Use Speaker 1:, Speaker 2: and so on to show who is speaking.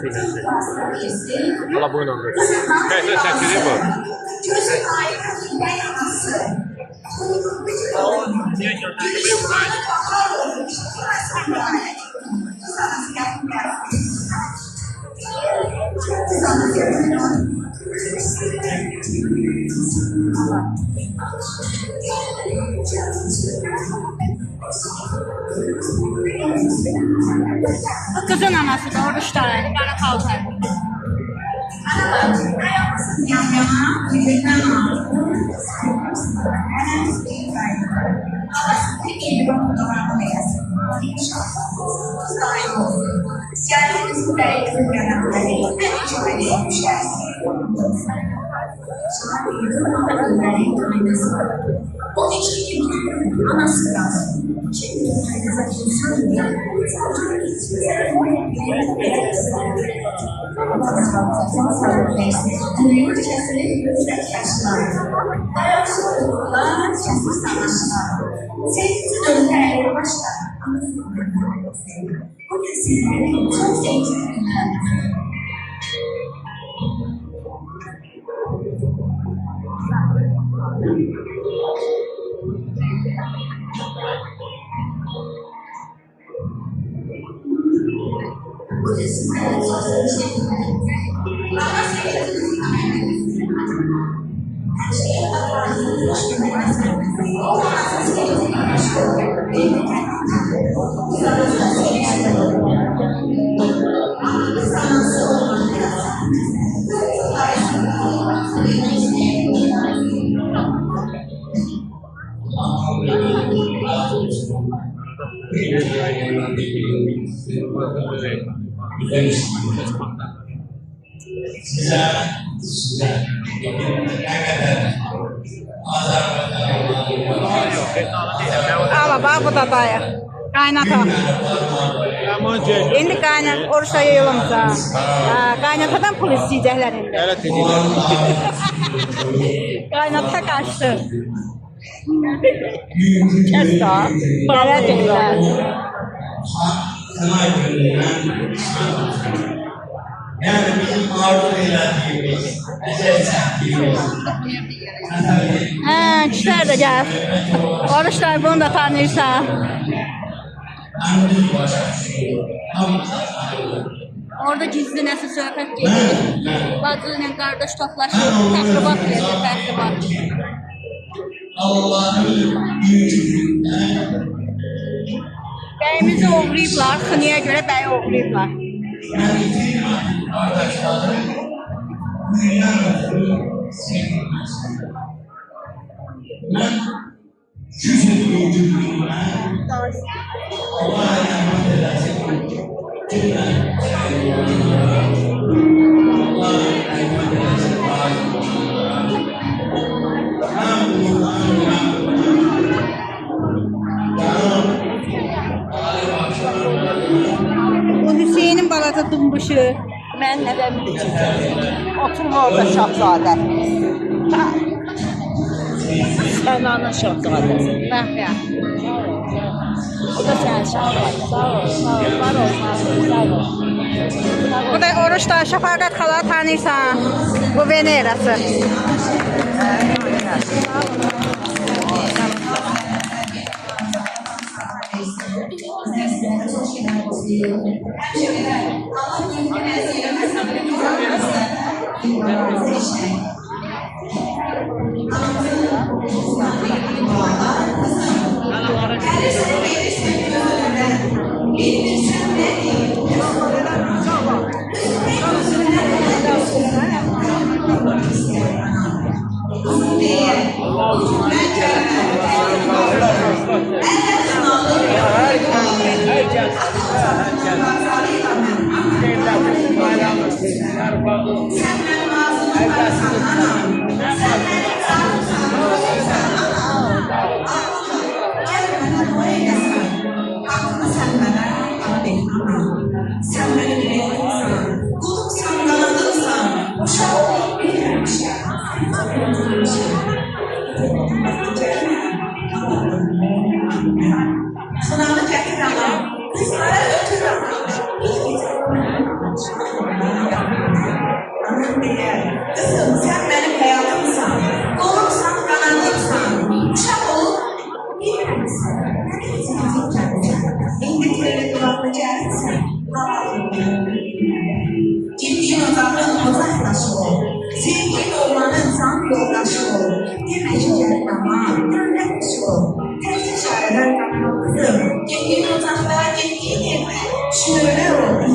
Speaker 1: iğnəsi. Valla bu inandır. Kayıtlı çəkili bu. Niye göndermeyi buraydı?
Speaker 2: Kızın anası da oruçta, bana kaldı. Ama bak bu da dayı. Kaynata. İndi kaynat, oruçta yayılımsa. Kaynatadan pul isteyecekler indi.
Speaker 1: Evet, dediler.
Speaker 2: Kaynata kaçtı. Kes daha. Bana dediler.
Speaker 3: Yani bizim arzu eylettiğimiz, esersendiğimiz.
Speaker 2: Kişiler de gel. Oruçlar bunu da tanırsan. Orada gizli nəsə söhbət gedir. Bacı ilə qardaş toplaşır, təxribat verir, təxribat. Bəyimizi oğrayıblar, xınıya görə bəyi oğrayıblar. Bu Hüseyin'in balası Dumbuşu. Mən nədən biləcəm?
Speaker 4: Oturma orada şahzadə. Sen ana şahzadəsin.
Speaker 2: Bəh,
Speaker 4: O da sen şahzadə. Sağ ol, sağ ol. Var ol, sağ ol.
Speaker 2: bu da oruçda Şəfaqət xala tanırsan. Bu Venerası.
Speaker 3: Sınavı tekrar alalım. Kızlara ötürü alalım.
Speaker 5: deyər, qızım, sən mənim həyatımsan, qolumsan, qanadımsan, uşaq olub, bilməlisən, nə deyəcəksən kəndəsən, indi teyli qulaqlı gəlirsən, Gittiğin ocağın ocaqdaşı ol, sevgin oğlanın can yoldaşı ol, demək ki, gəlin ama, dövlət kişi ol, təkcə şairlər qalan o qızım, getdiyin ocaqda, getdiyin evdə, şöyle ol.